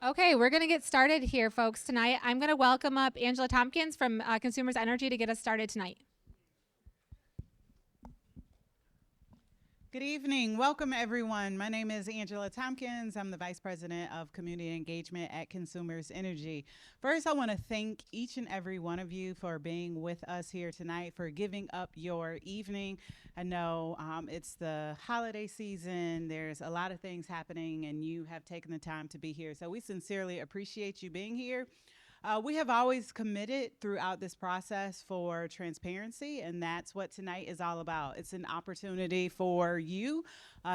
Okay, we're going to get started here, folks, tonight. I'm going to welcome up Angela Tompkins from Consumers Energy to get us started tonight. Good evening. Welcome, everyone. My name is Angela Tompkins. I'm the Vice President of Community Engagement at Consumers Energy. First, I want to thank each and every one of you for being with us here tonight, for giving up your evening. I know it's the holiday season. There's a lot of things happening, and you have taken the time to be here. So we sincerely appreciate you being here. We have always committed throughout this process for transparency, and that's what tonight is all about. It's an opportunity for you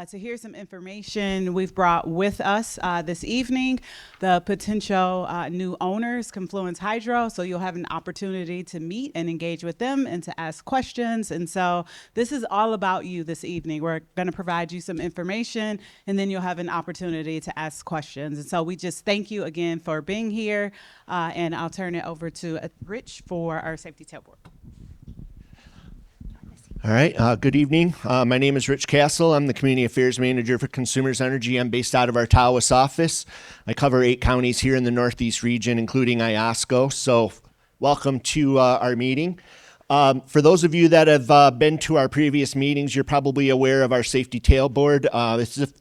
to hear some information we've brought with us this evening. The potential new owners, Confluence Hydro, so you'll have an opportunity to meet and engage with them and to ask questions. And so this is all about you this evening. We're going to provide you some information, and then you'll have an opportunity to ask questions. And so we just thank you again for being here. And I'll turn it over to Rich for our safety tailboard. All right, good evening. My name is Rich Castle. I'm the Community Affairs Manager for Consumers Energy. I'm based out of our Tawas office. I cover 8 counties here in the Northeast region, including Iosco. So welcome to our meeting. For those of you that have been to our previous meetings, you're probably aware of our safety tailboard.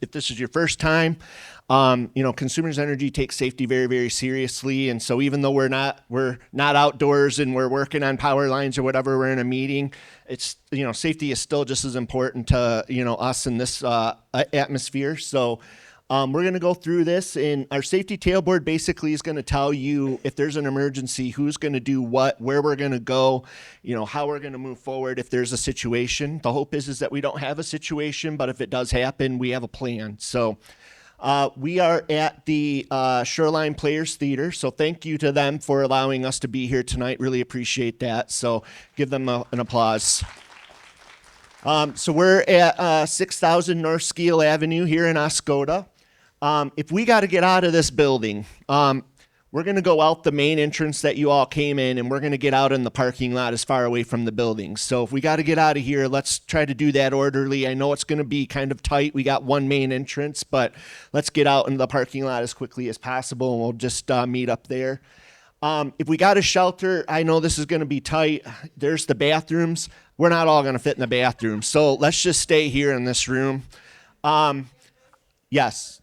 If this is your first time, Consumers Energy takes safety very, very seriously. And so even though we're not outdoors and we're working on power lines or whatever, we're in a meeting, it's, safety is still just as important to, us in this atmosphere. So we're going to go through this, and our safety tailboard basically is going to tell you if there's an emergency, who's going to do what, where we're going to go, how we're going to move forward if there's a situation. The hope is that we don't have a situation, but if it does happen, we have a plan. So we are at the Shoreline Players Theater, so thank you to them for allowing us to be here tonight. Really appreciate that. So give them an applause. So we're at 6000 North Skeel Avenue here in Oscoda. If we got to get out of this building, we're going to go out the main entrance that you all came in, and we're going to get out in the parking lot as far away from the building. So if we got to get out of here, let's try to do that orderly. I know it's going to be kind of tight. We got one main entrance, but let's get out in the parking lot as quickly as possible, and we'll just meet up there. If we got a shelter, I know this is going to be tight. There's the bathrooms. We're not all going to fit in the bathroom, so let's just stay here in this room. Yes.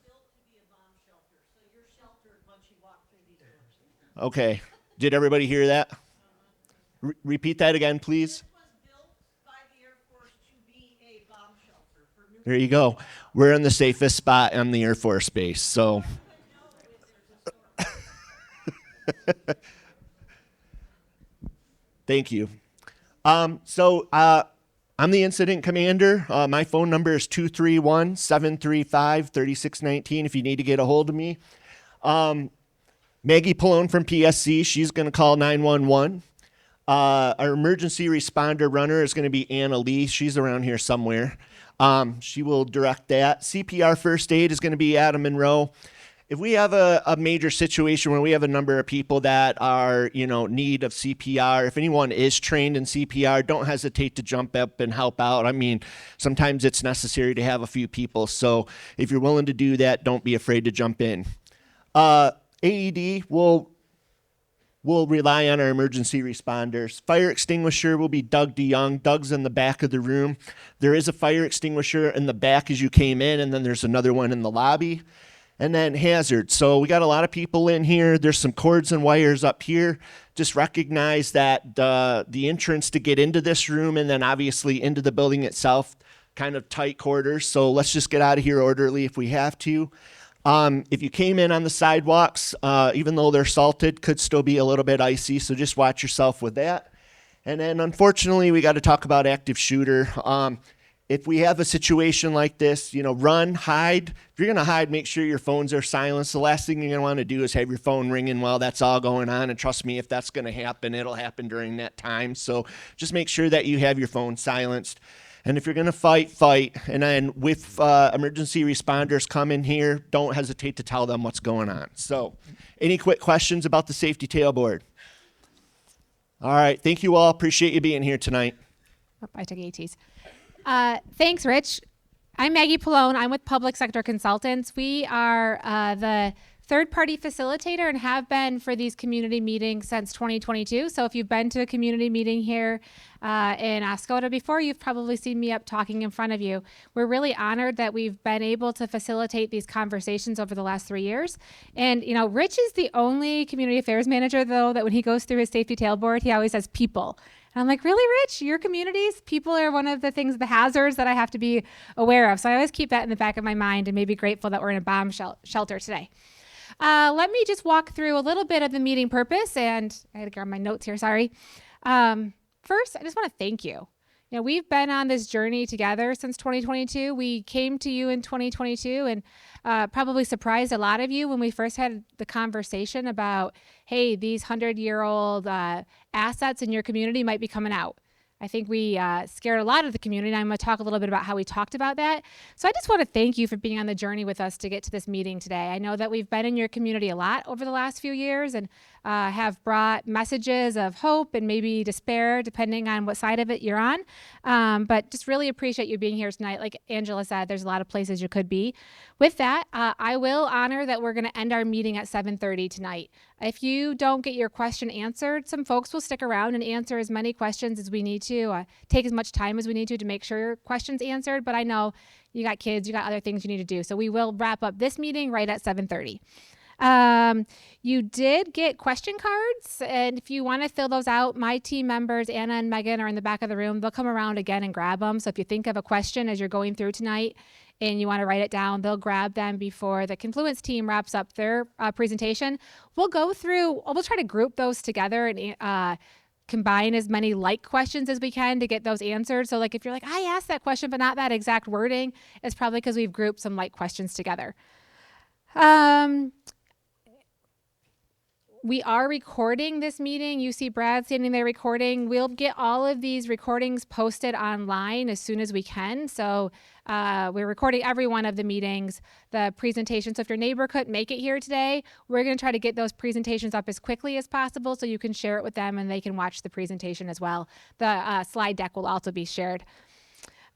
Okay. Did everybody hear that? Repeat that again, please. There you go. We're in the safest spot on the Air Force Base. So thank you. I'm the incident commander. My phone number is 231-735-3619 if you need to get a hold of me. Maggie Pallone from PSC, she's going to call 911. Our emergency responder runner is going to be Anna Lee. She's around here somewhere. She will direct that. CPR first aid is going to be Adam Monroe. If we have a major situation where we have a number of people that are, need of CPR, if anyone is trained in CPR, don't hesitate to jump up and help out. I mean, sometimes it's necessary to have a few people. So if you're willing to do that, don't be afraid to jump in. AED will rely on our emergency responders. Fire extinguisher will be Doug DeYoung. Doug's in the back of the room. There is a fire extinguisher in the back as you came in, and then there's another one in the lobby. And then hazard. So we got a lot of people in here. There's some cords and wires up here. Just recognize that the entrance to get into this room and then obviously into the building itself, kind of tight quarters. So let's just get out of here orderly if we have to. If you came in on the sidewalks, even though they're salted, could still be a little bit icy, so just watch yourself with that. And then unfortunately, we got to talk about active shooter. If we have a situation like this, run, hide. If you're going to hide, make sure your phones are silenced. The last thing you're going to want to do is have your phone ringing while that's all going on. And trust me, if that's going to happen, it'll happen during that time. So just make sure that you have your phone silenced. And if you're going to fight, fight. And then with emergency responders come in here, don't hesitate to tell them what's going on. So any quick questions about the safety tailboard? All right. Thank you all. Appreciate you being here tonight. Oh, I took ATs. Thanks, Rich. I'm Maggie Pallone. I'm with Public Sector Consultants. We are the third-party facilitator and have been for these community meetings since 2022. So if you've been to a community meeting here in Oscoda before, you've probably seen me up talking in front of you. We're really honored that we've been able to facilitate these conversations over the last 3 years. And, you know, Rich is the only community affairs manager, though, that when he goes through his safety tailboard, he always says people. And I'm like, really, Rich? Your communities? People are one of the things, the hazards that I have to be aware of. So I always keep that in the back of my mind and maybe grateful that we're in a bomb shelter today. Let me just walk through a little bit of the meeting purpose, and I had to grab my notes here, sorry. First, I just want to thank you. You know, we've been on this journey together since 2022. We came to you in 2022 and probably surprised a lot of you when we first had the conversation about, hey, these 100-year-old assets in your community might be coming out. I think we scared a lot of the community, and I'm going to talk a little bit about how we talked about that. So I just want to thank you for being on the journey with us to get to this meeting today. I know that we've been in your community a lot over the last few years and have brought messages of hope and maybe despair, depending on what side of it you're on. But just really appreciate you being here tonight. Like Angela said, there's a lot of places you could be. With that, I will honor that we're going to end our meeting at 7:30 tonight. If you don't get your question answered, some folks will stick around and answer as many questions as we need to, take as much time as we need to make sure your question's answered. But I know you got kids, you got other things you need to do. So we will wrap up this meeting right at 7:30. You did get question cards, and if you want to fill those out, my team members, Anna and Megan, are in the back of the room. They'll come around again and grab them. So if you think of a question as you're going through tonight and you want to write it down, they'll grab them before the Confluence team wraps up their presentation. We'll go through, we'll try to group those together and combine as many like questions as we can to get those answered. So like if you're like, I asked that question, but not that exact wording, it's probably because we've grouped some like questions together. We are recording this meeting. You see Brad standing there recording. We'll get all of these recordings posted online as soon as we can. So we're recording every one of the meetings, the presentations. So if your neighbor couldn't make it here today, we're going to try to get those presentations up as quickly as possible so you can share it with them and they can watch the presentation as well. The slide deck will also be shared.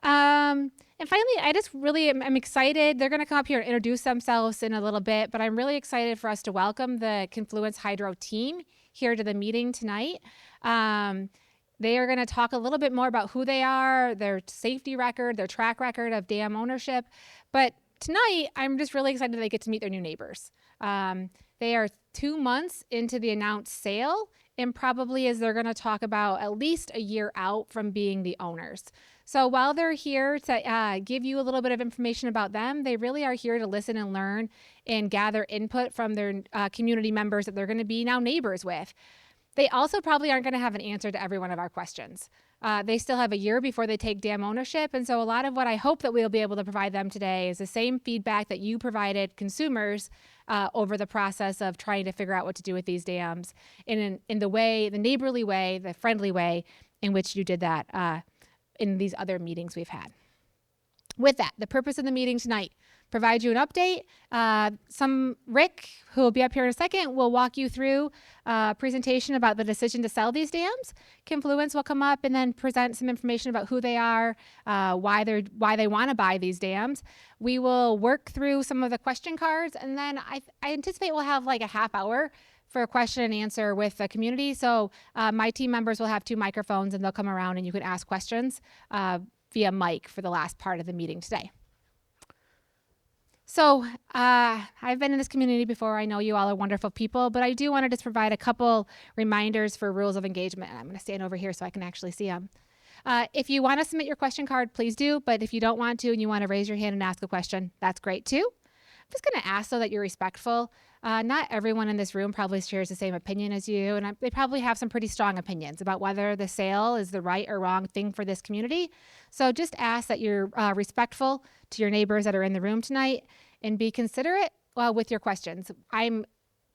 And finally, I just really am excited. They're going to come up here and introduce themselves in a little bit, but I'm really excited for us to welcome the Confluence Hydro team here to the meeting tonight. They are going to talk a little bit more about who they are, their safety record, their track record of dam ownership. But tonight, I'm just really excited that they get to meet their new neighbors. They are 2 months into the announced sale, and probably as they're going to talk about at least a year out from being the owners. So while they're here to give you a little bit of information about them, they really are here to listen and learn and gather input from their community members that they're going to be now neighbors with. They also probably aren't going to have an answer to every one of our questions. They still have a year before they take dam ownership. And so a lot of what I hope that we'll be able to provide them today is the same feedback that you provided consumers over the process of trying to figure out what to do with these dams in the way, the neighborly way, the friendly way in which you did that in these other meetings we've had. With that, the purpose of the meeting tonight, provide you an update. Rick, who will be up here in a second, will walk you through a presentation about the decision to sell these dams. Confluence will come up and then present some information about who they are, why they want to buy these dams. We will work through some of the question cards, and then I anticipate we'll have like a half hour for a question and answer with the community. So my team members will have 2 microphones and they'll come around and you can ask questions via mic for the last part of the meeting today. So I've been in this community before. I know you all are wonderful people, but I do want to just provide a couple reminders for rules of engagement. And I'm going to stand over here so I can actually see them. If you want to submit your question card, please do. But if you don't want to and you want to raise your hand and ask a question, that's great too. I'm just going to ask so that you're respectful. Not everyone in this room probably shares the same opinion as you, and they probably have some pretty strong opinions about whether the sale is the right or wrong thing for this community. So just ask that you're respectful to your neighbors that are in the room tonight and be considerate with your questions. I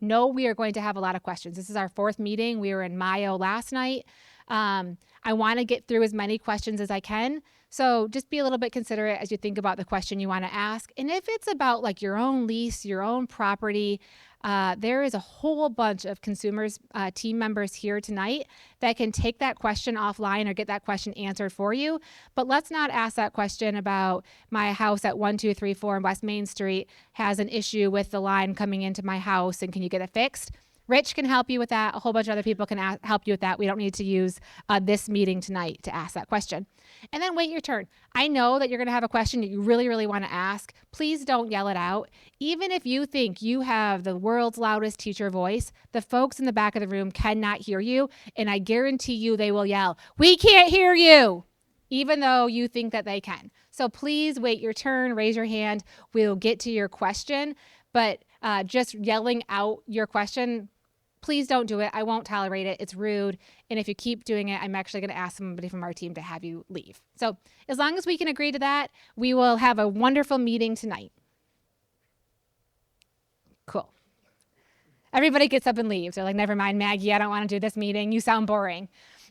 know we are going to have a lot of questions. This is our 4th meeting. We were in Mayo last night. I want to get through as many questions as I can. So just be a little bit considerate as you think about the question you want to ask. And if it's about like your own lease, your own property, there is a whole bunch of consumers team members here tonight that can take that question offline or get that question answered for you. But let's not ask that question about my house at 1234 West Main Street has an issue with the line coming into my house, and can you get it fixed? Rich can help you with that. A whole bunch of other people can help you with that. We don't need to use this meeting tonight to ask that question. And then wait your turn. I know that you're going to have a question that you really, really want to ask. Please don't yell it out. Even if you think you have the world's loudest teacher voice, the folks in the back of the room cannot hear you. And I guarantee you they will yell, "We can't hear you," even though you think that they can. So please wait your turn, raise your hand. We'll get to your question. But just yelling out your question, please don't do it. I won't tolerate it. It's rude. And if you keep doing it, I'm actually going to ask somebody from our team to have you leave. So as long as we can agree to that, we will have a wonderful meeting tonight. Cool. Everybody gets up and leaves. They're like, never mind, Maggie, I don't want to do this meeting. You sound boring.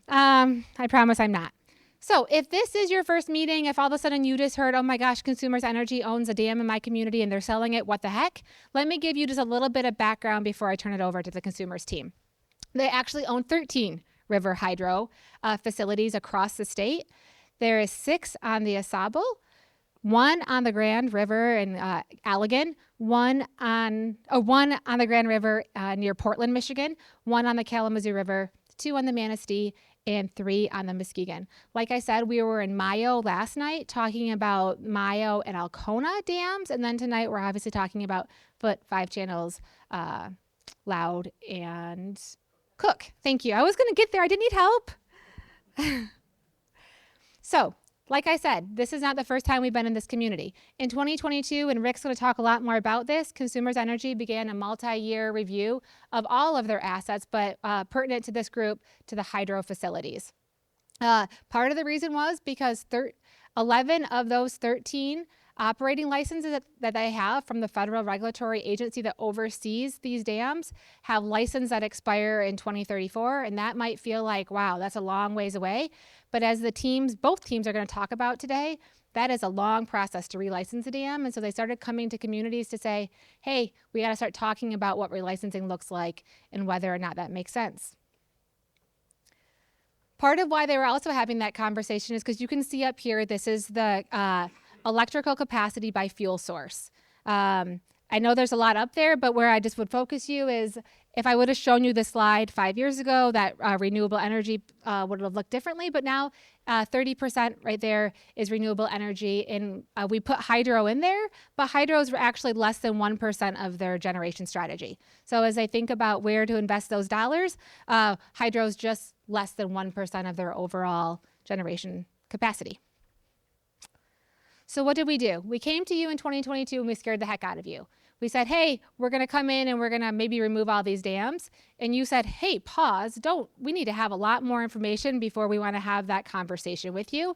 I promise I'm not. So if this is your first meeting, if all of a sudden you just heard, oh my gosh, Consumers Energy owns a dam in my community and they're selling it, what the heck? Let me give you just a little bit of background before I turn it over to the consumers team. They actually own 13 river hydro facilities across the state. There is 6 on the Asable, 1 on the Grand River in Allegan, one on the Grand River near Portland, Michigan, 1 on the Kalamazoo River, 2 on the Manistee, and 3 on the Muskegon. Like I said, we were in Mayo last night talking about Mayo and Alcona dams, and then tonight we're obviously talking about Foote, 5 Channels, Loud, and Cooke. Thank you. I was going to get there. I didn't need help. So, like I said, this is not the first time we've been in this community. In 2022, and Rick's going to talk a lot more about this, Consumers Energy began a multi-year review of all of their assets, but pertinent to this group, to the hydro facilities. Part of the reason was because 11 of those 13 operating licenses that they have from the federal regulatory agency that oversees these dams have licenses that expire in 2034. And that might feel like, wow, that's a long ways away. But as both teams are going to talk about today, that is a long process to relicense a dam. And so they started coming to communities to say, hey, we got to start talking about what relicensing looks like and whether or not that makes sense. Part of why they were also having that conversation is because you can see up here, this is the electrical capacity by fuel source. I know there's a lot up there, but where I just would focus you is if I would have shown you this slide 5 years ago, that renewable energy would have looked differently, but now 30% right there is renewable energy. And we put hydro in there, but hydros were actually less than 1% of their generation strategy. So as I think about where to invest those dollars, hydro's just less than 1% of their overall generation capacity. So what did we do? We came to you in 2022 and we scared the heck out of you. We said, hey, we're going to come in and we're going to maybe remove all these dams. And you said, hey, pause, we need to have a lot more information before we want to have that conversation with you.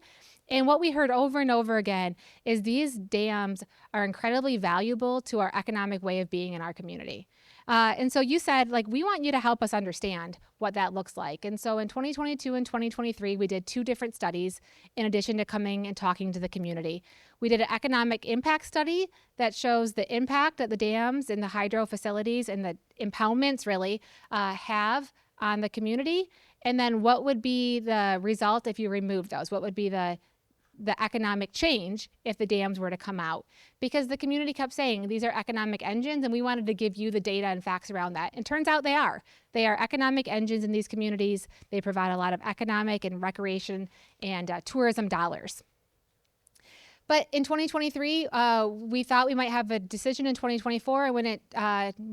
And what we heard over and over again is these dams are incredibly valuable to our economic way of being in our community. And so you said, like, we want you to help us understand what that looks like. And so in 2022 and 2023, we did 2 different studies in addition to coming and talking to the community. We did an economic impact study that shows the impact that the dams and the hydro facilities and the impoundments really have on the community. And then what would be the result if you remove those? What would be the economic change if the dams were to come out? Because the community kept saying these are economic engines, and we wanted to give you the data and facts around that. And turns out they are. They are economic engines in these communities. They provide a lot of economic and recreation and tourism dollars. But in 2023, we thought we might have a decision in 2024. And when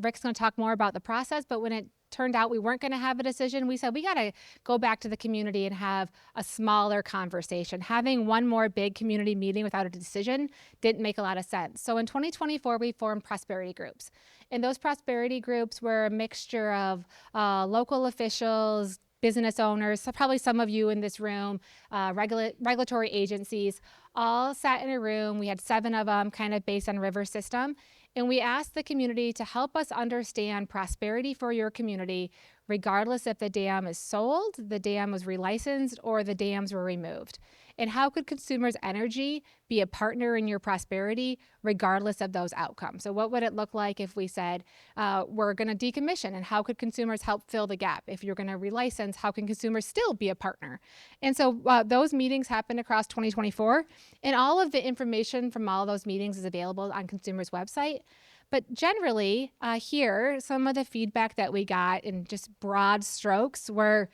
Rick's going to talk more about the process, but when it turned out we weren't going to have a decision, we said we got to go back to the community and have a smaller conversation. Having one more big community meeting without a decision didn't make a lot of sense. So in 2024, we formed prosperity groups. And those prosperity groups were a mixture of local officials, business owners, so probably some of you in this room, regulatory agencies, all sat in a room. We had 7 of them kind of based on river system. And we asked the community to help us understand prosperity for your community regardless if the dam is sold, the dam was relicensed, or the dams were removed? And how could Consumers Energy be a partner in your prosperity regardless of those outcomes? So what would it look like if we said, we're going to decommission, and how could consumers help fill the gap? If you're going to relicense, how can consumers still be a partner? And so those meetings happened across 2024, and all of the information from all those meetings is available on Consumers' website. But generally, here, some of the feedback that we got in just broad strokes were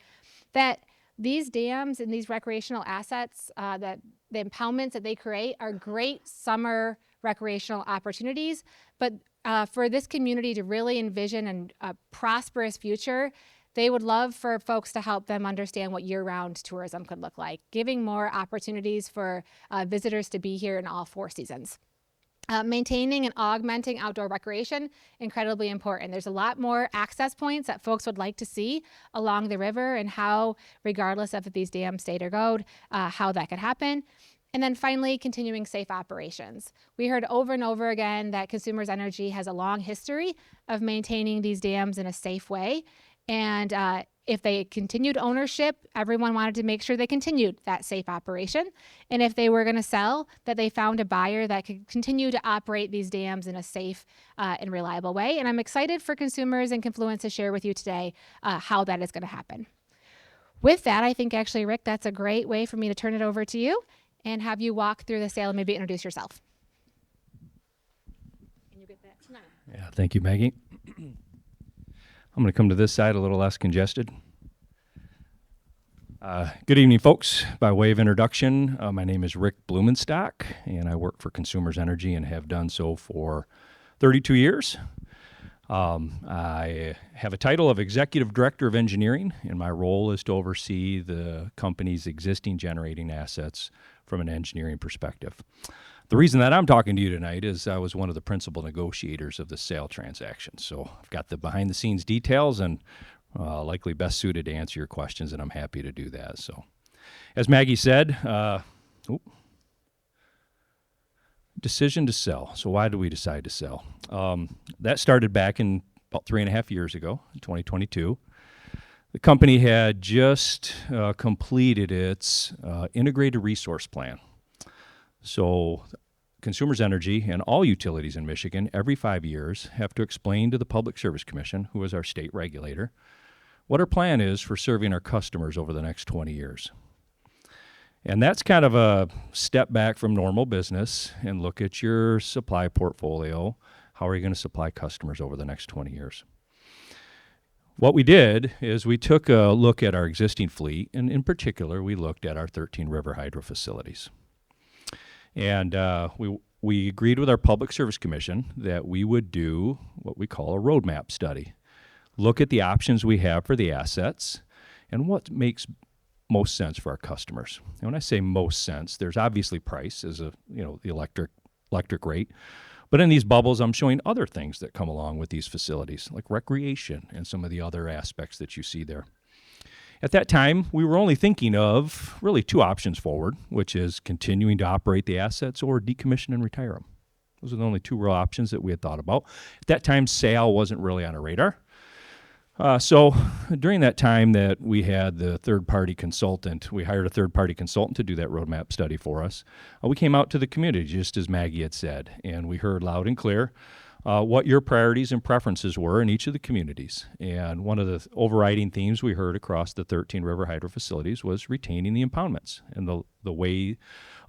that these dams and these recreational assets, that the impoundments that they create are great summer recreational opportunities. But for this community to really envision a prosperous future, they would love for folks to help them understand what year-round tourism could look like, giving more opportunities for visitors to be here in all 4 seasons. Maintaining and augmenting outdoor recreation, incredibly important. There's a lot more access points that folks would like to see along the river, and how, regardless of if these dams stayed or go'd, how that could happen. And then finally, continuing safe operations. We heard over and over again that Consumers Energy has a long history of maintaining these dams in a safe way. And if they continued ownership, everyone wanted to make sure they continued that safe operation. And if they were going to sell, that they found a buyer that could continue to operate these dams in a safe and reliable way. And I'm excited for Consumers and Confluence to share with you today how that is going to happen. With that, I think actually, Rick, that's a great way for me to turn it over to you and have you walk through the sale and maybe introduce yourself. Can you get that? No. Yeah, thank you, Maggie. I'm going to come to this side a little less congested. Good evening, folks. By way of introduction, my name is Rick Blumenstock, and I work for Consumers Energy and have done so for 32 years. I have a title of Executive Director of Engineering, and my role is to oversee the company's existing generating assets from an engineering perspective. The reason that I'm talking to you tonight is I was one of the principal negotiators of the sale transaction. So I've got the behind-the-scenes details and likely best suited to answer your questions, and I'm happy to do that. So as Maggie said, decision to sell. So why did we decide to sell? That started back in about 3.5 years ago, in 2022. The company had just completed its integrated resource plan. So Consumers Energy and all utilities in Michigan every 5 years have to explain to the Public Service Commission, who is our state regulator, what our plan is for serving our customers over the next 20 years. And that's kind of a step back from normal business and look at your supply portfolio. How are you going to supply customers over the next 20 years? What we did is we took a look at our existing fleet, and in particular, we looked at our 13 river hydro facilities. And we agreed with our Public Service Commission that we would do what we call a roadmap study. Look at the options we have for the assets and what makes most sense for our customers. And when I say most sense, there's obviously price as the electric rate. But in these bubbles, I'm showing other things that come along with these facilities, like recreation and some of the other aspects that you see there. At that time, we were only thinking of really 2 options forward, which is continuing to operate the assets or decommission and retire them. Those are the only 2 real options that we had thought about. At that time, sale wasn't really on our radar. So during that time that we had the third-party consultant, we hired a third-party consultant to do that roadmap study for us. We came out to the community, just as Maggie had said, and we heard loud and clear what your priorities and preferences were in each of the communities. And one of the overriding themes we heard across the 13 river hydro facilities was retaining the impoundments and the way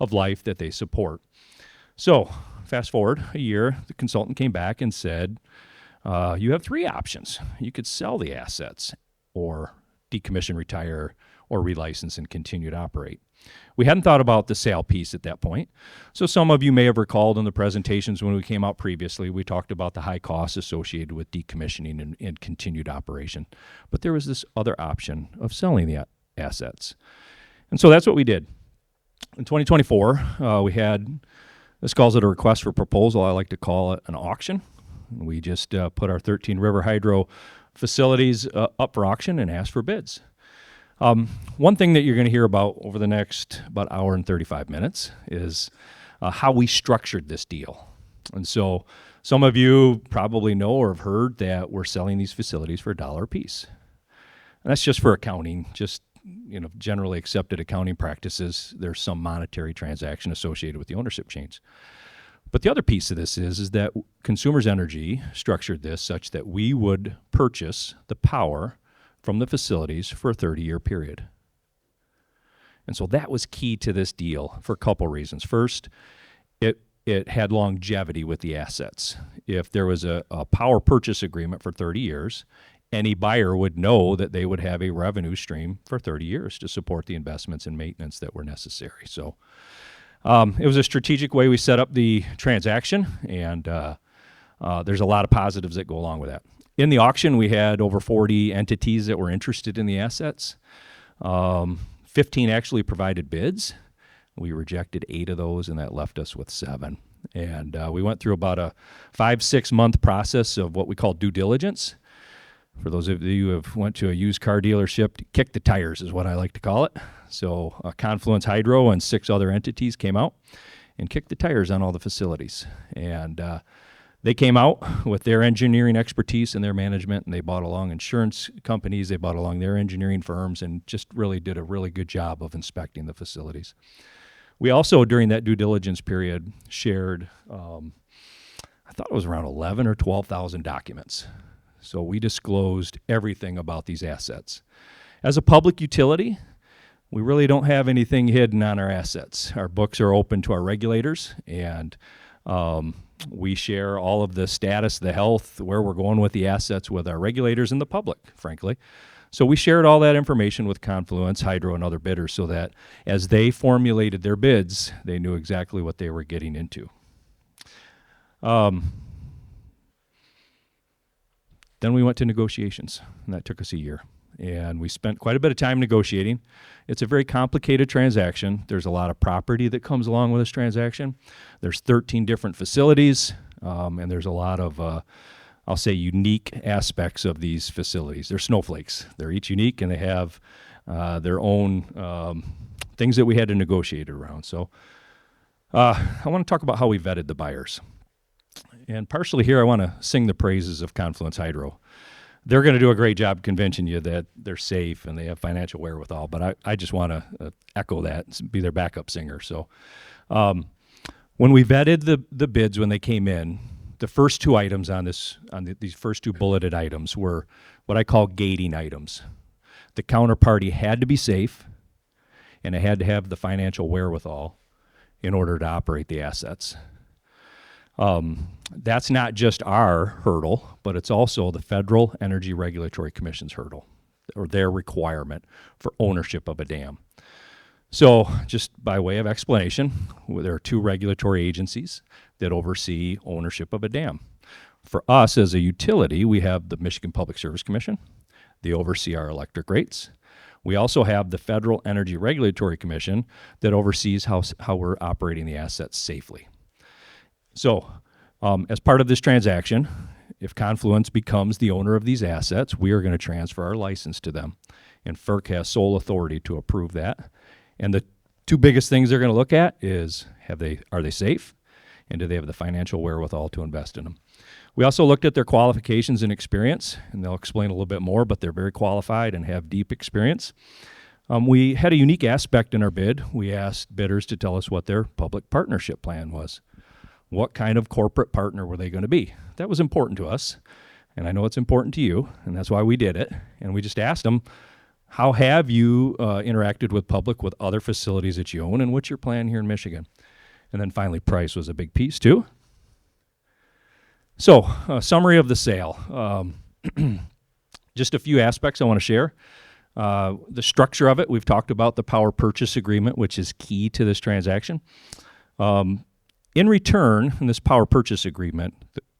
of life that they support. So fast forward a year, the consultant came back and said, you have 3 options. You could sell the assets or decommission, retire, or relicense and continue to operate. We hadn't thought about the sale piece at that point. So some of you may have recalled in the presentations when we came out previously, we talked about the high costs associated with decommissioning and continued operation. But there was this other option of selling the assets. And so that's what we did. In 2024, we had, this calls it a request for proposal. I like to call it an auction. We just put our 13 river hydro facilities up for auction and asked for bids. One thing that you're going to hear about over the next about hour and 35 minutes is how we structured this deal. And so some of you probably know or have heard that we're selling these facilities for $1 a piece. And that's just for accounting, just generally accepted accounting practices. There's some monetary transaction associated with the ownership change. But the other piece of this is that Consumers Energy structured this such that we would purchase the power from the facilities for a 30-year period. And so that was key to this deal for a couple reasons. First, it had longevity with the assets. If there was a power purchase agreement for 30 years, any buyer would know that they would have a revenue stream for 30 years to support the investments and maintenance that were necessary. So it was a strategic way we set up the transaction, and there's a lot of positives that go along with that. In the auction, we had over 40 entities that were interested in the assets. 15 actually provided bids. We rejected 8 of those, and that left us with 7. And we went through about a 5-6 month process of what we call due diligence. For those of you who have went to a used car dealership, kick the tires is what I like to call it. So Confluence Hydro and 6 other entities came out and kicked the tires on all the facilities. And they came out with their engineering expertise and their management, and they brought along insurance companies, they brought along their engineering firms, and just really did a really good job of inspecting the facilities. We also, during that due diligence period, shared, I thought it was around 11 or 12,000 documents. So we disclosed everything about these assets. As a public utility, we really don't have anything hidden on our assets. Our books are open to our regulators, and we share all of the status, the health, where we're going with the assets with our regulators and the public, frankly. So we shared all that information with Confluence, Hydro, and other bidders so that as they formulated their bids, they knew exactly what they were getting into. Then we went to negotiations, and that took us a year. And we spent quite a bit of time negotiating. It's a very complicated transaction. There's a lot of property that comes along with this transaction. There's 13 different facilities, and there's a lot of, I'll say, unique aspects of these facilities. They're snowflakes. They're each unique, and they have their own things that we had to negotiate around. So I want to talk about how we vetted the buyers. And partially here, I want to sing the praises of Confluence Hydro. They're going to do a great job convincing you that they're safe and they have financial wherewithal, but I just want to echo that, be their backup singer. So when we vetted the bids when they came in, the first 2 items on these first 2 bulleted items were what I call gating items. The counterparty had to be safe, and it had to have the financial wherewithal in order to operate the assets. That's not just our hurdle, but it's also the Federal Energy Regulatory Commission's hurdle, or their requirement for ownership of a dam. So just by way of explanation, there are 2 regulatory agencies that oversee ownership of a dam. For us as a utility, we have the Michigan Public Service Commission. They oversee our electric rates. We also have the Federal Energy Regulatory Commission that oversees how we're operating the assets safely. So, as part of this transaction, if Confluence becomes the owner of these assets, we are going to transfer our license to them. And FERC has sole authority to approve that. And the 2 biggest things they're going to look at is, are they safe? And do they have the financial wherewithal to invest in them? We also looked at their qualifications and experience, and they'll explain a little bit more, but they're very qualified and have deep experience. We had a unique aspect in our bid. We asked bidders to tell us what their public partnership plan was. What kind of corporate partner were they going to be? That was important to us, and I know it's important to you, and that's why we did it. And we just asked them, how have you interacted with public with other facilities that you own, and what's your plan here in Michigan? And then finally, price was a big piece too. So, a summary of the sale. Just a few aspects I want to share. The structure of it, we've talked about the power purchase agreement, which is key to this transaction. In return, in this power purchase agreement,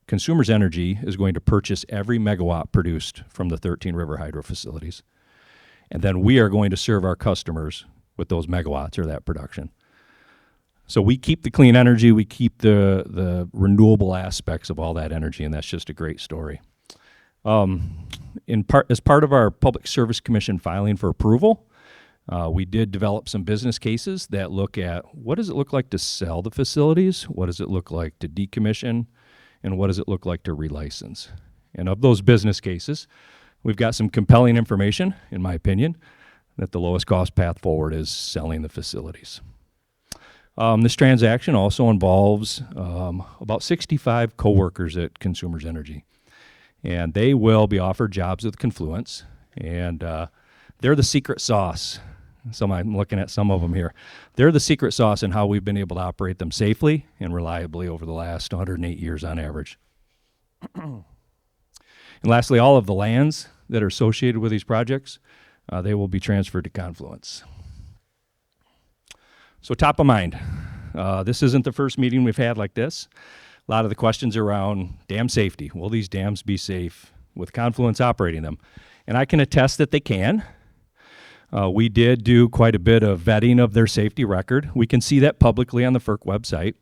Consumers Energy is going to purchase every megawatt produced from the 13 river hydro facilities. And then we are going to serve our customers with those megawatts or that production. So we keep the clean energy, we keep the renewable aspects of all that energy, and that's just a great story. As part of our Public Service Commission filing for approval, we did develop some business cases that look at what does it look like to sell the facilities, what does it look like to decommission, and what does it look like to relicense. And of those business cases, We've got some compelling information, in my opinion, that the lowest cost path forward is selling the facilities. This transaction also involves about 65 coworkers at Consumers Energy, and they will be offered jobs with Confluence, and they're the secret sauce. I'm looking at some of them here. They're the secret sauce in how we've been able to operate them safely and reliably over the last 108 years on average. And lastly, all of the lands that are associated with these projects, they will be transferred to Confluence. So top of mind, this isn't the first meeting we've had like this. A lot of the questions around dam safety. Will these dams be safe with Confluence operating them? And I can attest that they can. We did do quite a bit of vetting of their safety record. We can see that publicly on the FERC website.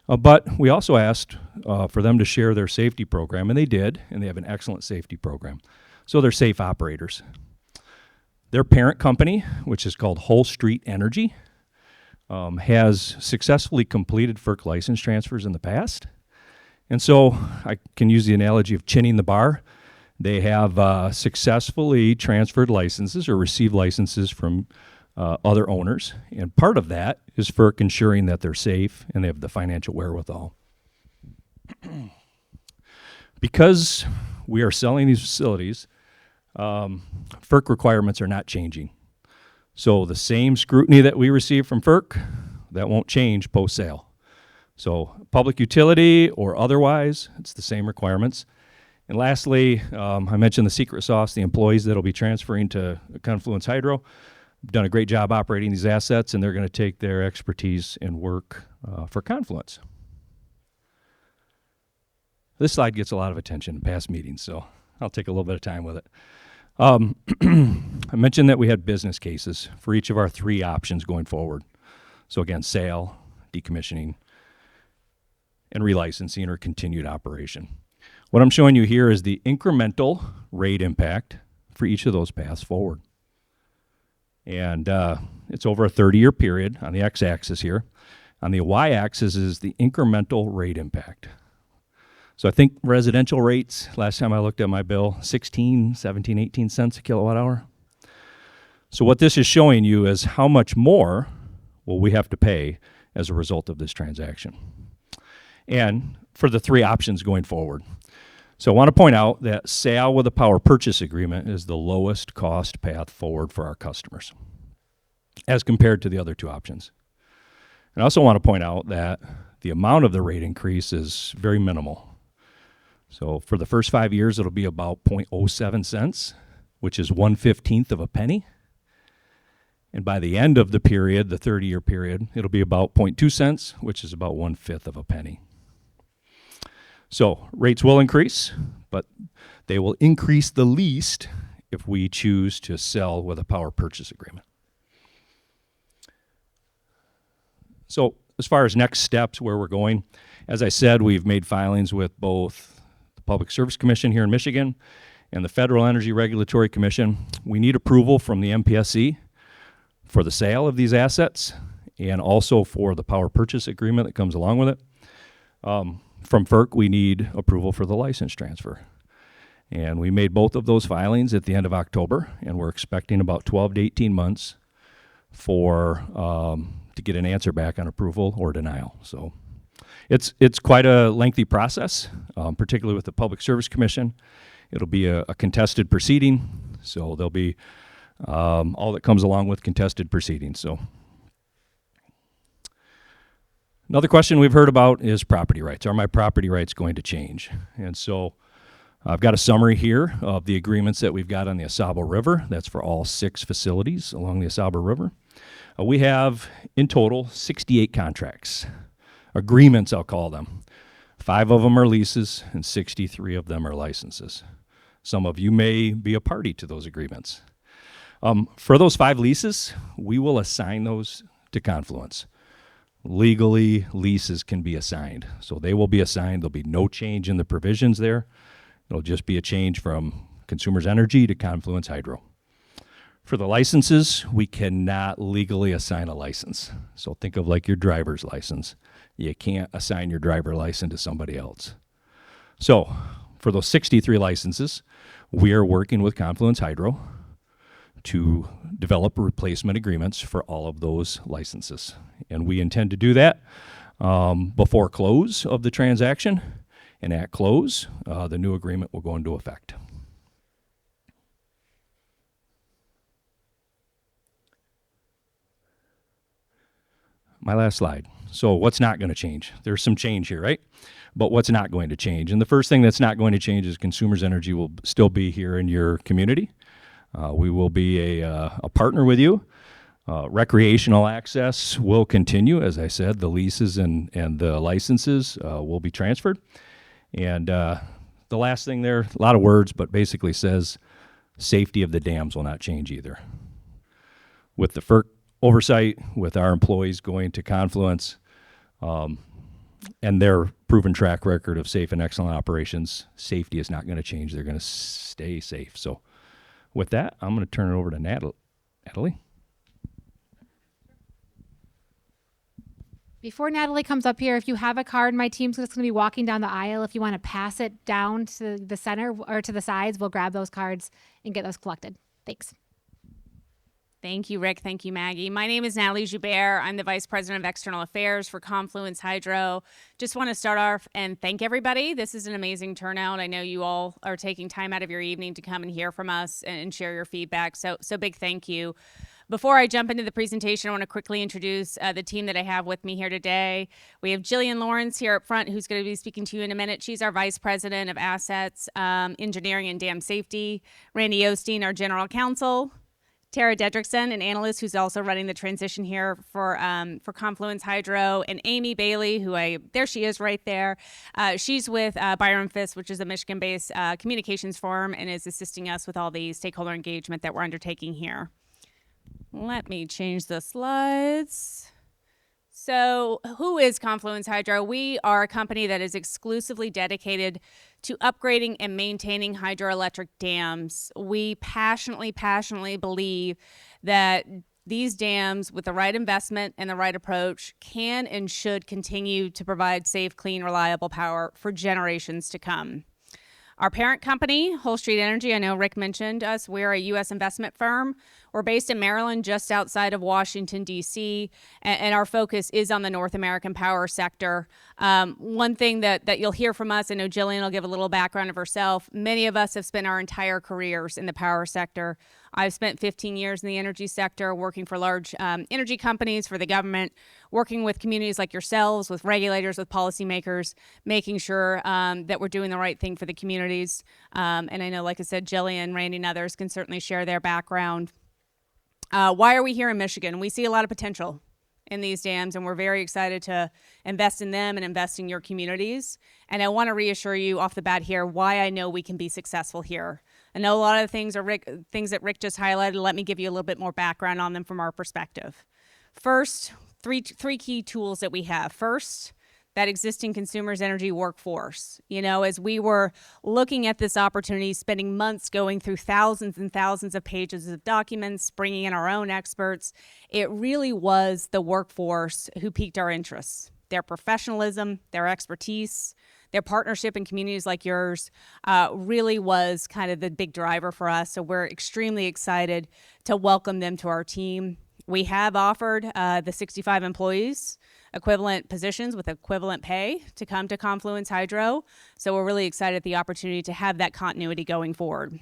But we also asked for them to share their safety program, and they did, and they have an excellent safety program. So they're safe operators. Their parent company, which is called Whole Street Energy, has successfully completed FERC license transfers in the past. And so I can use the analogy of chinning the bar. They have successfully transferred licenses or received licenses from other owners. And part of that is FERC ensuring that they're safe and they have the financial wherewithal. Because we are selling these facilities, FERC requirements are not changing. So the same scrutiny that we receive from FERC, that won't change post-sale. So public utility or otherwise, it's the same requirements. And lastly, I mentioned the secret sauce, the employees that will be transferring to Confluence Hydro. Done a great job operating these assets, and they're going to take their expertise and work for Confluence. This slide gets a lot of attention in past meetings, so I'll take a little bit of time with it. I mentioned that we had business cases for each of our 3 options going forward. So again, sale, decommissioning, and relicensing or continued operation. What I'm showing you here is the incremental rate impact for each of those paths forward. And it's over a 30-year period on the x-axis here. On the y-axis is the incremental rate impact. So I think residential rates, last time I looked at my bill, 16, 17, 18 cents a kilowatt hour. So what this is showing you is how much more will we have to pay as a result of this transaction. And for the 3 options going forward. So I want to point out that sale with a power purchase agreement is the lowest cost path forward for our customers as compared to the other 2 options. And I also want to point out that the amount of the rate increase is very minimal. So for the first 5 years, it'll be about 0.07 cents, which is 1/15 of a penny. And by the end of the period, the 30-year period, it'll be about 0.2 cents, which is about 1/5 of a penny. So rates will increase, but they will increase the least if we choose to sell with a power purchase agreement. So as far as next steps, where we're going, as I said, we've made filings with both the Public Service Commission here in Michigan and the Federal Energy Regulatory Commission. We need approval from the MPSC for the sale of these assets and also for the power purchase agreement that comes along with it. From FERC, we need approval for the license transfer. And we made both of those filings at the end of October, and we're expecting about 12 to 18 months for to get an answer back on approval or denial. So it's quite a lengthy process, particularly with the Public Service Commission. It'll be a contested proceeding, so there'll be all that comes along with contested proceedings. So another question we've heard about is property rights. Are my property rights going to change? And so I've got a summary here of the agreements that we've got on the Asaba River. That's for all 6 facilities along the Asaba River. We have, in total, 68 contracts. Agreements, I'll call them. 5 of them are leases, and 63 of them are licenses. Some of you may be a party to those agreements. For those 5 leases, we will assign those to Confluence. Legally, leases can be assigned. So they will be assigned. There'll be no change in the provisions there. It'll just be a change from Consumers Energy to Confluence Hydro. For the licenses, we cannot legally assign a license. So think of like your driver's license. You can't assign your driver license to somebody else. So for those 63 licenses, we are working with Confluence Hydro to develop replacement agreements for all of those licenses. And we intend to do that before close of the transaction. And at close, the new agreement will go into effect. My last slide. So what's not going to change? There's some change here, right? But what's not going to change? And the first thing that's not going to change is Consumers Energy will still be here in your community. We will be a partner with you. Recreational access will continue. As I said, the leases and the licenses will be transferred. And the last thing there, a lot of words, but basically says safety of the dams will not change either. With the FERC oversight, with our employees going to Confluence, and their proven track record of safe and excellent operations, safety is not going to change. They're going to stay safe. So with that, I'm going to turn it over to Natalie. Before Natalie comes up here, if you have a card, my team's just going to be walking down the aisle. If you want to pass it down to the center or to the sides, we'll grab those cards and get those collected. Thanks. Thank you, Rick. Thank you, Maggie. My name is Natalie Joubert. I'm the Vice President of External Affairs for Confluence Hydro. Just want to start off and thank everybody. This is an amazing turnout. I know you all are taking time out of your evening to come and hear from us and share your feedback. So big thank you. Before I jump into the presentation, I want to quickly introduce the team that I have with me here today. We have Jillian Lawrence here up front, who's going to be speaking to you in a minute. She's our Vice President of Assets, Engineering, and Dam Safety. Randy Osteen, our General Counsel. Tara Dedrickson, an analyst who's also running the transition here for Confluence Hydro, and Amy Bailey, there she is right there. She's with Byron Fisk, which is a Michigan-based communications firm, and is assisting us with all the stakeholder engagement that we're undertaking here. Let me change the slides. So who is Confluence Hydro? We are a company that is exclusively dedicated to upgrading and maintaining hydroelectric dams. We passionately believe that these dams, with the right investment and the right approach, can and should continue to provide safe, clean, reliable power for generations to come. Our parent company, Whole Street Energy, I know Rick mentioned us. We're a U.S. investment firm. We're based in Maryland, just outside of Washington, D.C., and our focus is on the North American power sector. One thing that you'll hear from us, I know Jillian will give a little background of herself. Many of us have spent our entire careers in the power sector. I've spent 15 years in the energy sector, working for large energy companies, for the government, working with communities like yourselves, with regulators, with policymakers, making sure that we're doing the right thing for the communities. And I know, like I said, Jillian, Randy, and others can certainly share their background. Why are we here in Michigan? We see a lot of potential in these dams, and we're very excited to invest in them and invest in your communities. And I want to reassure you off the bat here why I know we can be successful here. I know a lot of the things that Rick just highlighted. Let me give you a little bit more background on them from our perspective. First, three key tools that we have. First, that existing Consumers Energy workforce. You know, as we were looking at this opportunity, spending months going through thousands and thousands of pages of documents, bringing in our own experts, it really was the workforce who piqued our interests. Their professionalism, their expertise, their partnership in communities like yours really was kind of the big driver for us. So we're extremely excited to welcome them to our team. We have offered the 65 employees equivalent positions with equivalent pay to come to Confluence Hydro. So we're really excited at the opportunity to have that continuity going forward.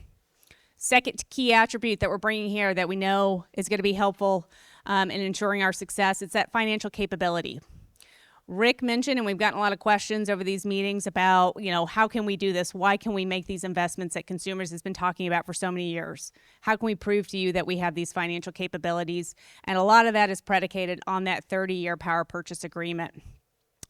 Second key attribute that we're bringing here that we know is going to be helpful in ensuring our success, it's that financial capability. Rick mentioned, and we've gotten a lot of questions over these meetings about, you know, how can we do this? Why can we make these investments that Consumers has been talking about for so many years? How can we prove to you that we have these financial capabilities? And a lot of that is predicated on that 30-year power purchase agreement.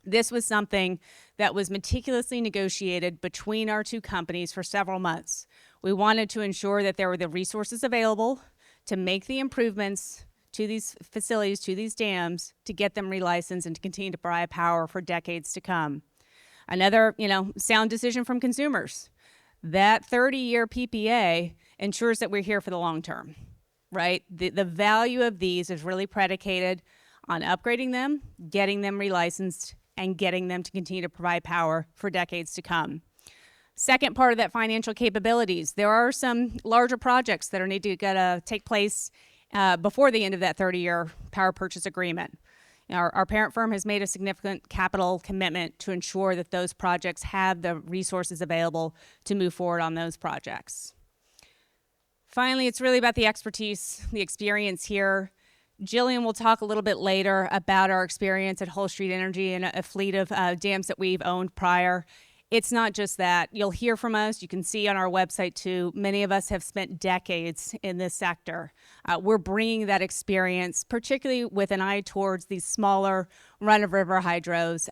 This was something that was meticulously negotiated between our two companies for several months. We wanted to ensure that there were the resources available to make the improvements to these facilities, to these dams, to get them relicensed and to continue to provide power for decades to come. Another, sound decision from Consumers. That 30-year PPA ensures that we're here for the long term, right? The value of these is really predicated on upgrading them, getting them relicensed, and getting them to continue to provide power for decades to come. Second part of that, financial capabilities. There are some larger projects that are need to take place before the end of that 30-year power purchase agreement. Our parent firm has made a significant capital commitment to ensure that those projects have the resources available to move forward on those projects. Finally, it's really about the expertise, the experience here. Jillian will talk a little bit later about our experience at Hull Street Energy and a fleet of dams that we've owned prior. It's not just that. You'll hear from us. You can see on our website, too. Many of us have spent decades in this sector. We're bringing that experience, particularly with an eye towards these smaller run-of-river hydros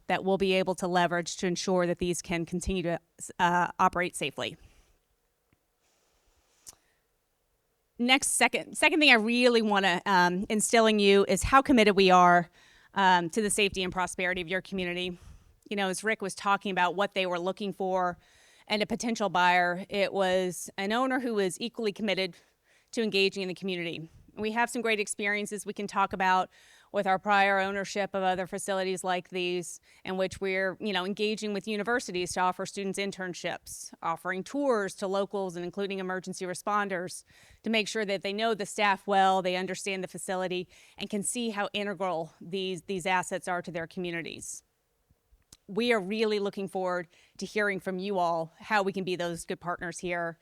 that we'll be able to leverage to ensure that these can continue to operate safely. Second thing I really want to instill in you is how committed we are to the safety and prosperity of your community. You know, as Rick was talking about what they were looking for and a potential buyer, it was an owner who was equally committed to engaging in the community. We have some great experiences we can talk about with our prior ownership of other facilities like these, in which we're, engaging with universities to offer students internships, offering tours to locals and including emergency responders to make sure that they know the staff well, they understand the facility, and can see how integral these assets are to their communities. We are really looking forward to hearing from you all how we can be those good partners here.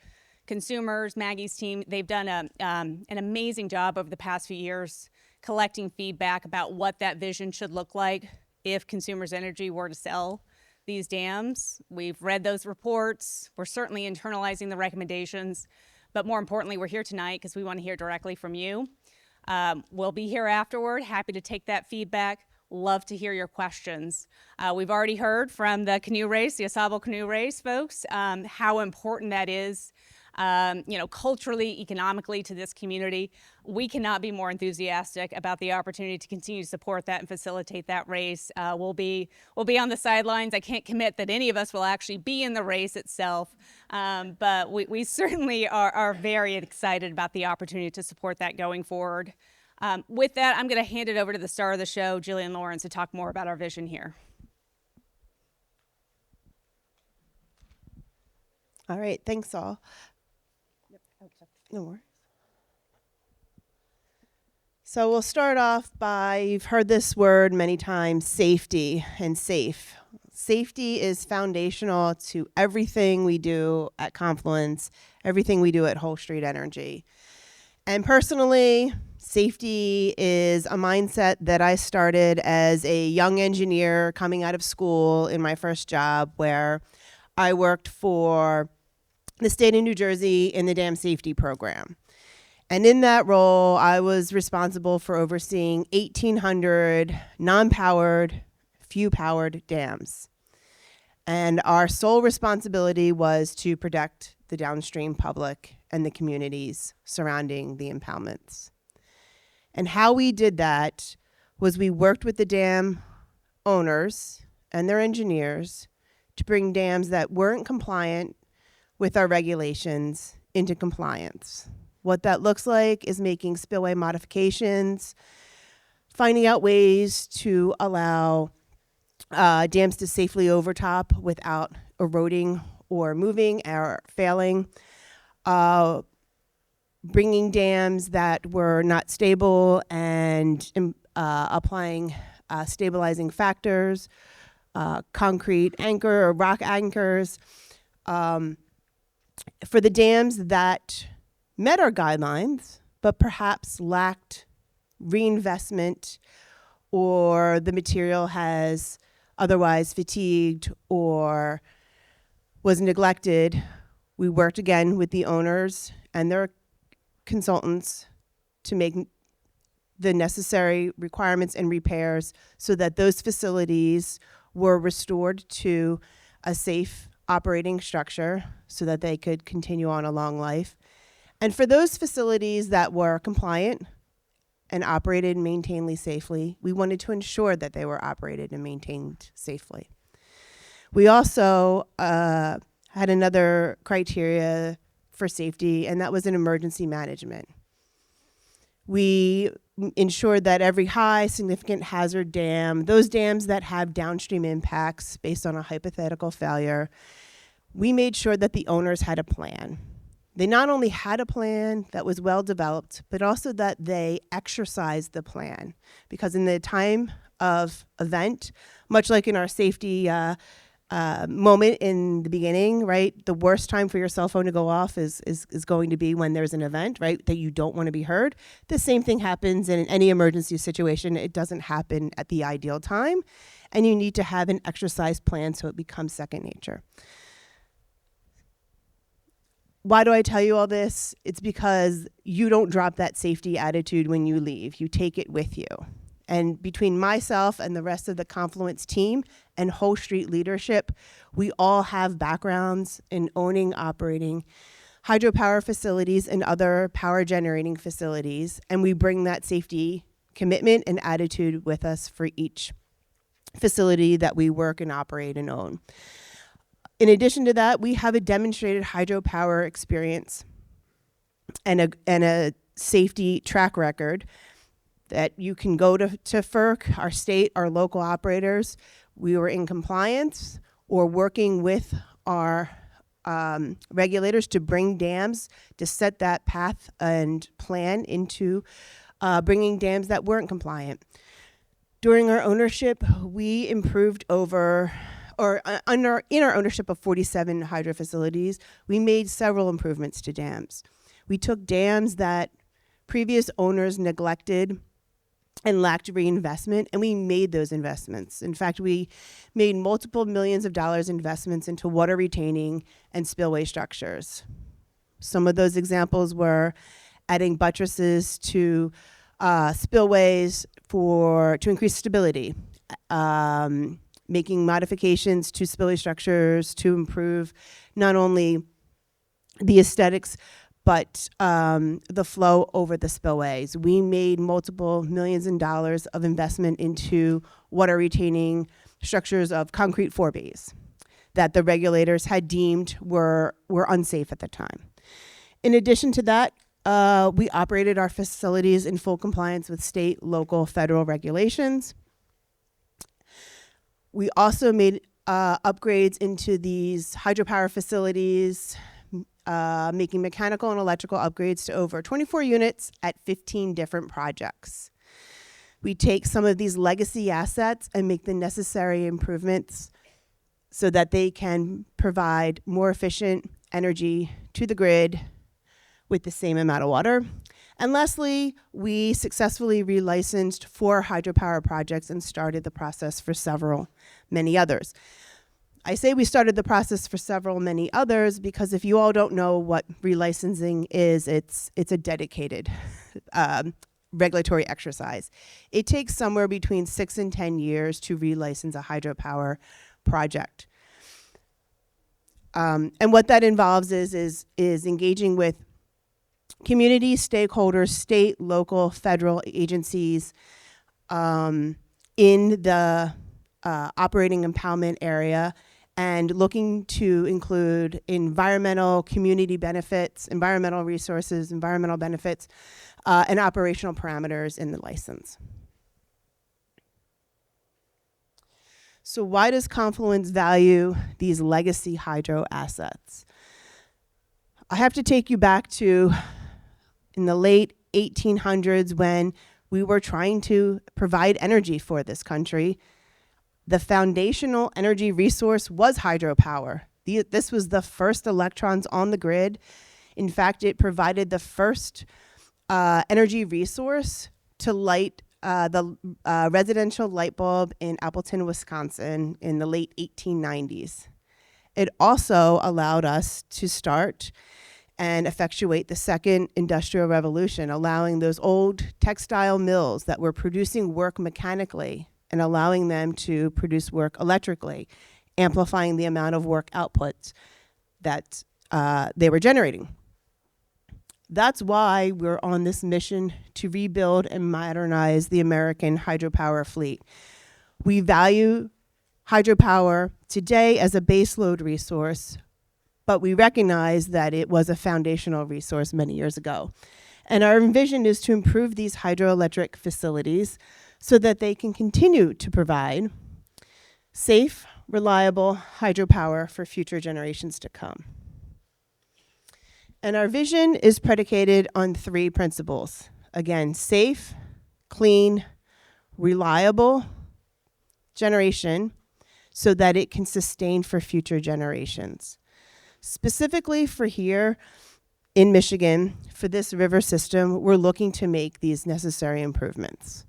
Consumers, Maggie's team, they've done an amazing job over the past few years collecting feedback about what that vision should look like if Consumers Energy were to sell these dams. We've read those reports. We're certainly internalizing the recommendations. But more importantly, we're here tonight because we want to hear directly from you. We'll be here afterward, happy to take that feedback. Love to hear your questions. We've already heard from the canoe race, the Asable Canoe Race folks, how important that is, culturally, economically to this community. We cannot be more enthusiastic about the opportunity to continue to support that and facilitate that race. We'll be on the sidelines. I can't commit that any of us will actually be in the race itself, but we certainly are very excited about the opportunity to support that going forward. With that, I'm going to hand it over to the star of the show, Jillian Lawrence, to talk more about our vision here. All right, thanks all. No worries. So we'll start off by, you've heard this word many times, safety and safe. Safety is foundational to everything we do at Confluence, everything we do at Hull Street Energy. And personally, safety is a mindset that I started as a young engineer coming out of school in my first job, where I worked for the state of New Jersey in the dam safety program. And in that role, I was responsible for overseeing 1,800 non-powered, few-powered dams. And our sole responsibility was to protect the downstream public and the communities surrounding the impoundments. And how we did that was we worked with the dam owners and their engineers to bring dams that weren't compliant with our regulations into compliance. What that looks like is making spillway modifications, finding out ways to allow dams to safely overtop without eroding or moving or failing, bringing dams that were not stable and applying stabilizing factors, concrete anchor or rock anchors. For the dams that met our guidelines, but perhaps lacked reinvestment, or the material has otherwise fatigued or was neglected, we worked again with the owners and their consultants to make the necessary requirements and repairs so that those facilities were restored to a safe operating structure so that they could continue on a long life. And for those facilities that were compliant and operated and maintained safely, we wanted to ensure that they were operated and maintained safely. We also had another criteria for safety, and that was in emergency management. We ensured that every high significant hazard dam, those dams that have downstream impacts based on a hypothetical failure, we made sure that the owners had a plan. They not only had a plan that was well developed, but also that they exercised the plan. Because in the time of event, much like in our safety moment in the beginning, right? The worst time for your cell phone to go off is going to be when there's an event, right? That you don't want to be heard. The same thing happens in any emergency situation. It doesn't happen at the ideal time. And you need to have an exercise plan so it becomes second nature. Why do I tell you all this? It's because you don't drop that safety attitude when you leave. You take it with you. And between myself and the rest of the Confluence team and Whole Street leadership, we all have backgrounds in owning, operating hydropower facilities and other power generating facilities. And we bring that safety commitment and attitude with us for each facility that we work and operate and own. In addition to that, we have a demonstrated hydropower experience and a safety track record that you can go to FERC, our state, our local operators. We were in compliance or working with our regulators to bring dams, to set that path and plan into bringing dams that weren't compliant. During our ownership, we improved in our ownership of 47 hydro facilities, we made several improvements to dams. We took dams that previous owners neglected and lacked reinvestment, and we made those investments. In fact, we made multiple millions of dollars investments into water retaining and spillway structures. Some of those examples were adding buttresses to spillways to increase stability, making modifications to spillway structures to improve not only the aesthetics, but the flow over the spillways. We made multiple millions of dollars of investment into water retaining structures of concrete forebays that the regulators had deemed were unsafe at the time. In addition to that, we operated our facilities in full compliance with state, local, federal regulations. We also made upgrades into these hydropower facilities, making mechanical and electrical upgrades to over 24 units at 15 different projects. We take some of these legacy assets and make the necessary improvements so that they can provide more efficient energy to the grid with the same amount of water. And lastly, we successfully relicensed 4 hydropower projects and started the process for many others. I say we started the process for many others because if you all don't know what relicensing is, it's a dedicated regulatory exercise. It takes somewhere between 6 and 10 years to relicense a hydropower project. And what that involves is engaging with community stakeholders, state, local, federal agencies in the operating impoundment area, and looking to include environmental, community benefits, environmental resources, environmental benefits, and operational parameters in the license. So why does Confluence value these legacy hydro assets? I have to take you back to in the late 1800s when we were trying to provide energy for this country. The foundational energy resource was hydropower. This was the first electrons on the grid. In fact, it provided the first energy resource to light the residential light bulb in Appleton, Wisconsin in the late 1890s. It also allowed us to start and effectuate the second industrial revolution, allowing those old textile mills that were producing work mechanically and allowing them to produce work electrically, amplifying the amount of work outputs that they were generating. That's why we're on this mission to rebuild and modernize the American hydropower fleet. We value hydropower today as a baseload resource, but we recognize that it was a foundational resource many years ago. And our vision is to improve these hydroelectric facilities so that they can continue to provide safe, reliable hydropower for future generations to come. And our vision is predicated on 3 principles. Again, safe, clean, reliable generation so that it can sustain for future generations. Specifically for here in Michigan, for this river system, we're looking to make these necessary improvements.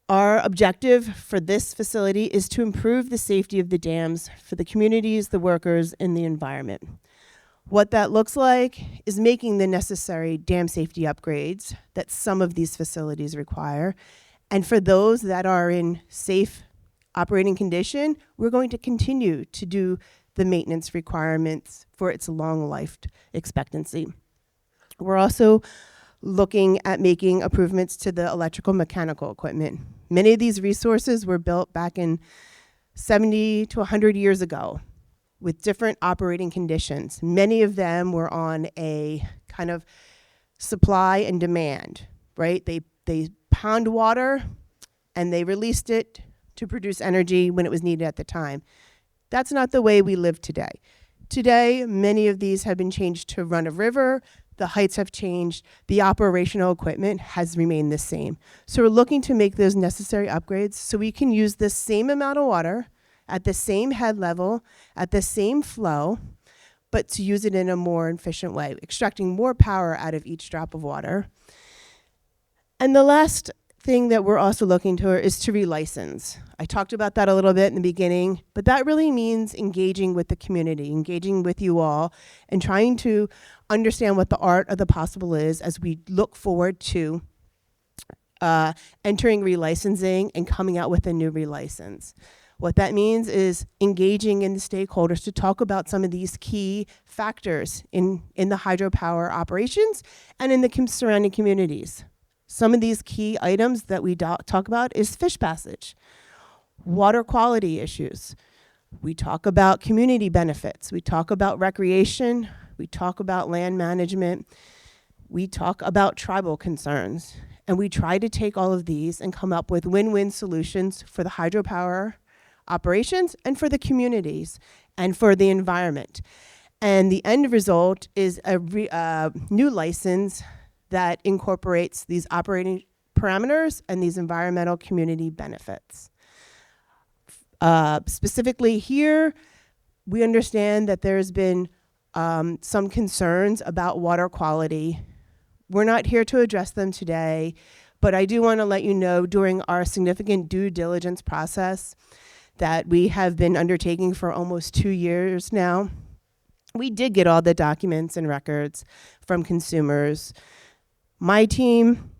Our objective for this facility is to improve the safety of the dams for the communities, the workers, and the environment. What that looks like is making the necessary dam safety upgrades that some of these facilities require. And for those that are in safe operating condition, we're going to continue to do the maintenance requirements for its long life expectancy. We're also looking at making improvements to the electrical mechanical equipment. Many of these resources were built back in 70 to 100 years ago with different operating conditions. Many of them were on a kind of supply and demand, right? They pound water and they released it to produce energy when it was needed at the time. That's not the way we live today. Today, many of these have been changed to run a river. The heights have changed. The operational equipment has remained the same. So we're looking to make those necessary upgrades so we can use the same amount of water at the same head level, at the same flow, but to use it in a more efficient way, extracting more power out of each drop of water. And the last thing that we're also looking to is to relicense. I talked about that a little bit in the beginning, but that really means engaging with the community, engaging with you all, and trying to understand what the art of the possible is as we look forward to entering relicensing and coming out with a new relicense. What that means is engaging in the stakeholders to talk about some of these key factors in the hydropower operations and in the surrounding communities. Some of these key items that we talk about is fish passage, water quality issues. We talk about community benefits. We talk about recreation. We talk about land management. We talk about tribal concerns. And we try to take all of these and come up with win-win solutions for the hydropower operations and for the communities and for the environment. And the end result is a new license that incorporates these operating parameters and these environmental community benefits. Specifically here, we understand that there's been some concerns about water quality. We're not here to address them today, but I do want to let you know during our significant due diligence process that we have been undertaking for almost 2 years now, we did get all the documents and records from consumers. My team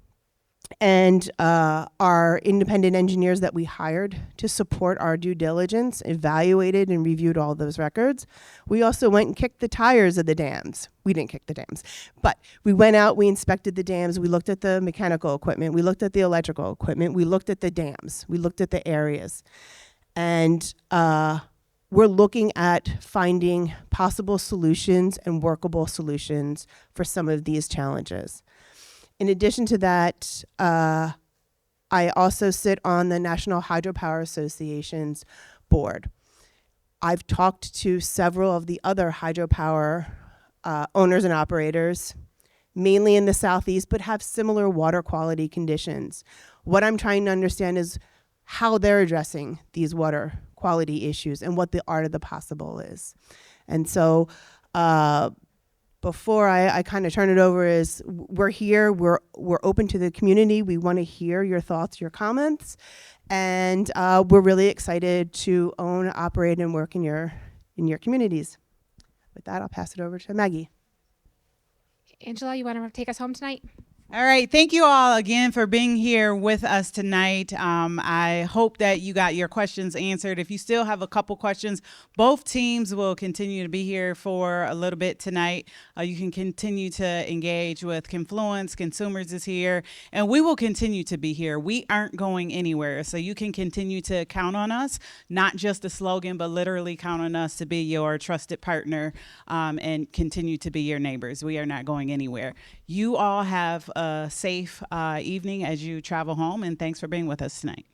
and our independent engineers that we hired to support our due diligence evaluated and reviewed all those records. We also went and kicked the tires of the dams. We didn't kick the dams, but we went out, we inspected the dams, we looked at the mechanical equipment, we looked at the electrical equipment, we looked at the dams, we looked at the areas. And we're looking at finding possible solutions and workable solutions for some of these challenges. In addition to that, I also sit on the National Hydropower Association's board. I've talked to several of the other hydropower owners and operators, mainly in the Southeast, but have similar water quality conditions. What I'm trying to understand is how they're addressing these water quality issues and what the art of the possible is. And so before I kind of turn it over is we're here, we're open to the community. We want to hear your thoughts, your comments, and we're really excited to own, operate, and work in your communities. With that, I'll pass it over to Maggie. Angela, you want to take us home tonight? All right. Thank you all again for being here with us tonight. I hope that you got your questions answered. If you still have a couple questions, both teams will continue to be here for a little bit tonight. You can continue to engage with Confluence. Consumers is here, and we will continue to be here. We aren't going anywhere, so you can continue to count on us, not just a slogan, but literally count on us to be your trusted partner and continue to be your neighbors. We are not going anywhere. You all have a safe evening as you travel home, and thanks for being with us tonight.